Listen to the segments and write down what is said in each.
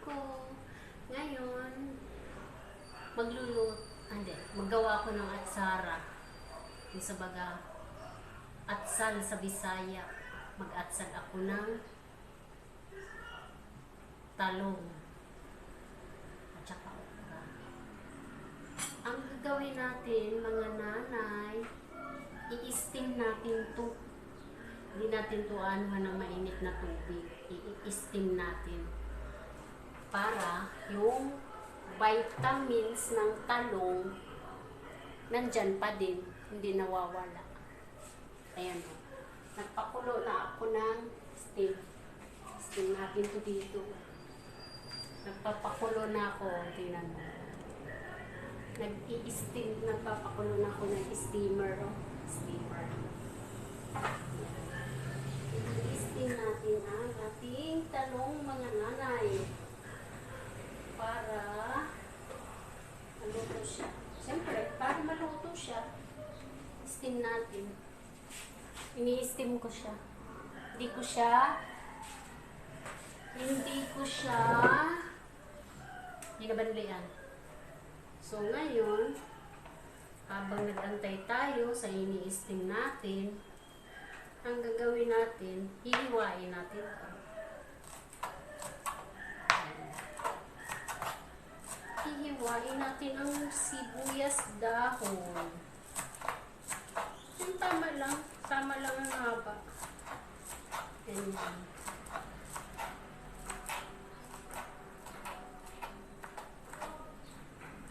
ko. Ngayon, maggawa ko ng atsara. Yung sa baga, atsal sa Bisaya. Mag-atsal ako ng talong. At saka okra. Ang gagawin natin, mga nanay, i-steam natin to. Hindi natin to anuhan ng mainit na tubig. I-steam natin. Para yung vitamins ng talong nandyan pa din. Hindi nawawala. Ayan o. Nagpakulo na ako ng steam. Steam natin to dito. Nagpapakulo na ako. Tingnan mo. Nag-i-steam. Nagpapakulo na ako ng steamer. Oh. Steamer. I-steam natin ang ating talong, mga nanay. Para maluto siya. Siyempre, para maluto siya, steam natin. Ini-steam ko siya. Hindi ko siya binabanlian. So, ngayon, habang nag-antay tayo sa ini-steam natin, ang gagawin natin, hihiwain natin ito. Hihiwain natin ang sibuyas dahon. Yung tama lang ang haba. Ganyan.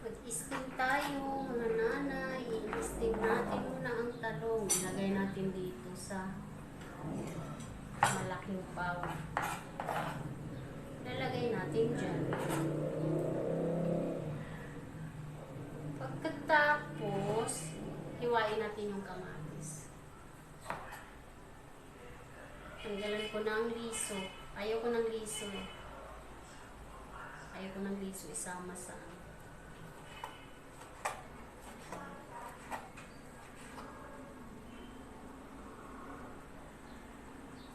Mag-steam tayo, mga nanay. I-steam natin muna ang talong. Ilagay natin dito sa malaking bowl. Lalagay natin dyan. Pagkatapos, hiwain natin yung kamatis. Tanggalan ko ng liso. Ayaw ko ng liso. Ayaw ko ng liso isama sa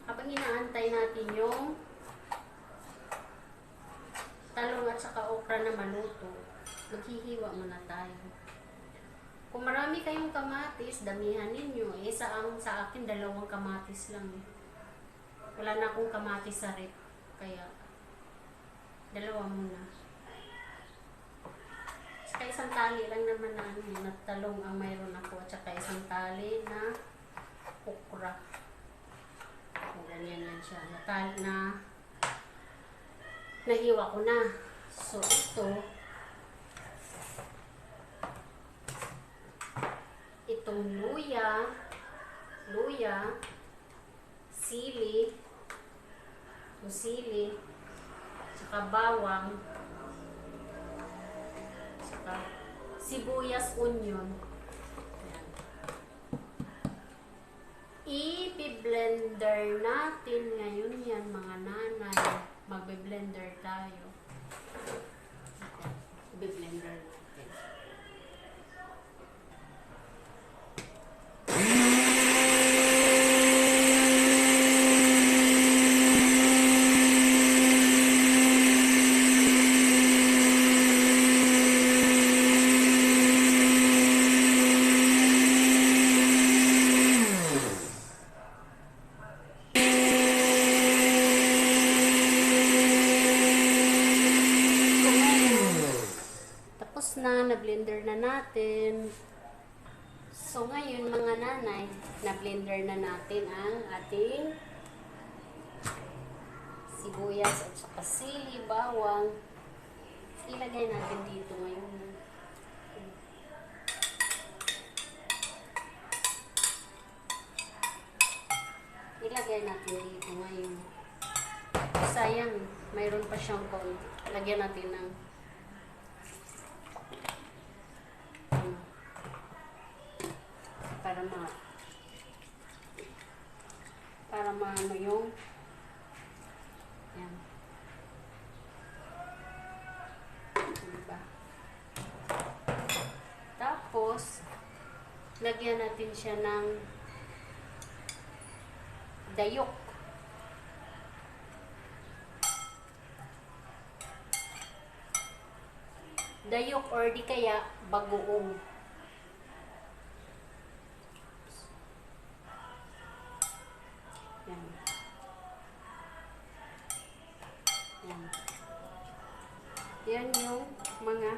habang inaantay natin yung talong at saka okra na maluto, maghihiwa muna tayo. Kung marami kayong kamatis, damihan ninyo. Sa akin, 2 kamatis lang. Wala na akong kamatis sa rep. Kaya, 2 muna. Saka isang tali lang naman na talong ang mayroon ako. At saka isang tali na okra. Ganyan lang siya. Nahiwa ko na. So, itong luya, sili, saka bawang, saka sibuyas, onion. I-blender natin ngayon yan, mga nanay. Magbe-blender tayo. I-blender natin. Na-blender na natin. So, ngayon mga nanay, na-blender na natin ang ating sibuyas at saka sili, bawang. Ilagay natin dito ngayon. Ilagay natin dito ngayon. Sayang, mayroon pa siyang konti. Lagyan natin ng para maano yung yan. Diba? Tapos lagyan natin siya ng dayok. dayok or di kaya bagoong. Yan. Yan. Yan yung mga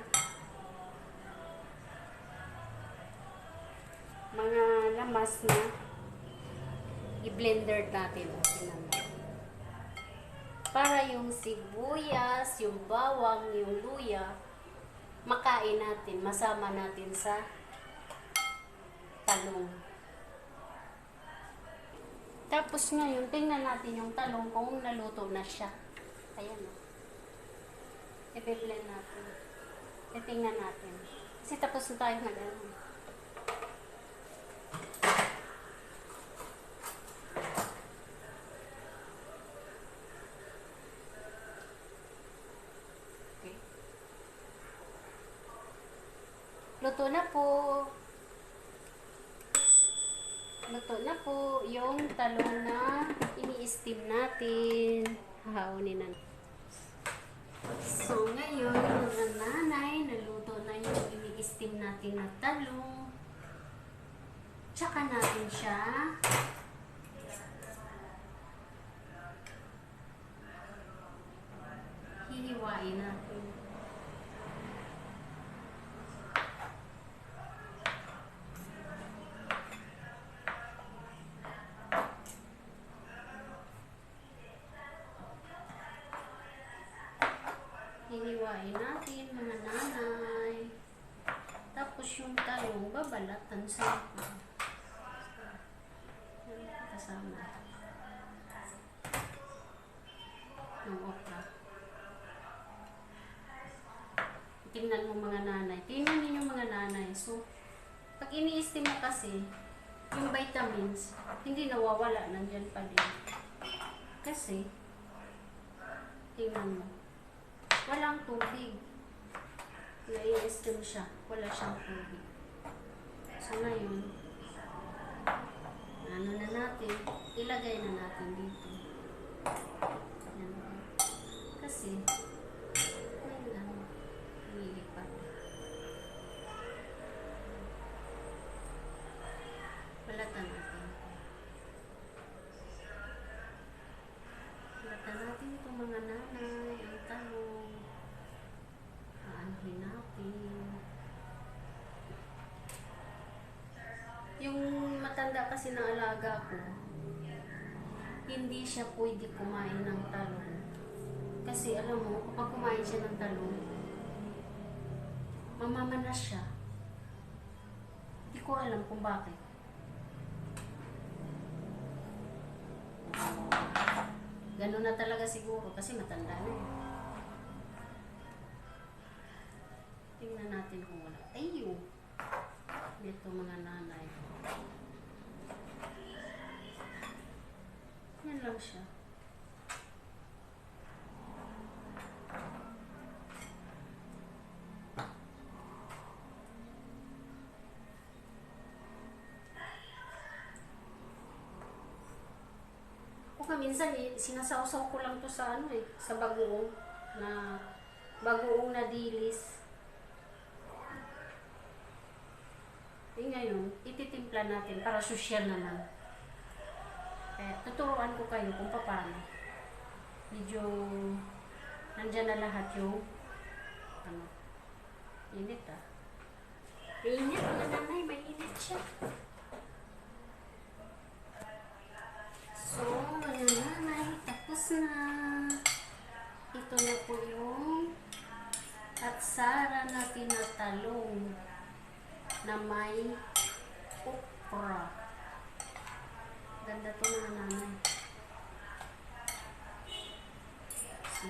lamas na i-blender natin. Para yung sibuyas, yung bawang, yung luya, makain natin, masama natin sa talong. Tapos ngayon, tingnan natin yung talong kung naluto na siya. Ayan o. I-blend natin. Tingnan natin. Kasi tapos na tayo mag-ano. Okay. Luto na po. Luto na po yung talong na ini-steam natin. Hahaunin na. So, ngayon, mga nanay, naluto na yung ini-steam natin na talong. Tsaka natin siya hihiwain natin. Hihiwain natin, mga nanay. Tapos yung talong, babalatan sa kasama yung okra. Tingnan mo mga nanay. Tingnan ninyo mga nanay. So, pag ini-steam mo kasi, yung vitamins, hindi nawawala. Nandyan pa din. Kasi, tingnan mo. Walang tubig. Na-i-steam siya. Wala siyang tubig. So, ngayon, ano na natin, ilagay na natin dito. Yan. Kasi, ayun lang, nililipat. Balatan natin. Balatan natin itong mga nanay, ang talong. Aanuhin natin. Yung matanda kasi na alaga ko, hindi siya pwede kumain ng talong. Kasi alam mo, kapag kumain siya ng talong, mamamanas siya. Hindi ko alam kung bakit. Ganun na talaga siguro kasi matanda na eh. Tingnan natin kung wala. Ayun! Dito mga nanay. Yan lang siya. Kung minsan sinasawsaw ko lang to sa ano eh, sa bagoong na dilis. Ngayon, ititimpla natin para sosyal naman. Kaya tuturuan ko kayo kung paano. Medyo nandyan na lahat yung init ah. Mainit mga nanay, mainit siya. So, mga nanay, tapos na. Ito na po yung atsara na tinatalong na may okra. Ganda to mga nanay. So,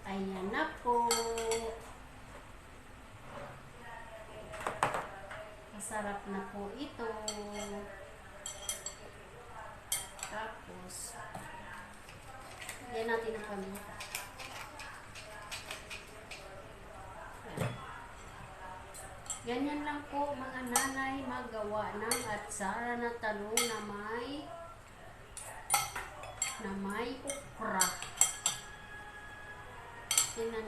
ayan na po. Masarap na po ito. Tapos, yan natin ang paminta. Ganyan lang po mga nanay magawa ng atsara na talong na may okra. Tingnan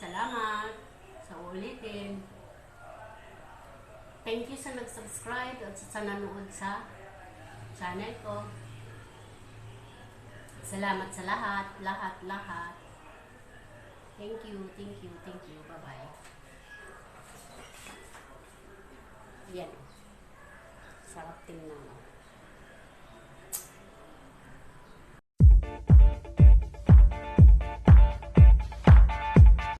Salamat sa ulitin. Thank you sa nag-subscribe at sa nanood sa channel ko. Salamat sa lahat, lahat. Thank you. Bye-bye. Yan. Sarap tingnan.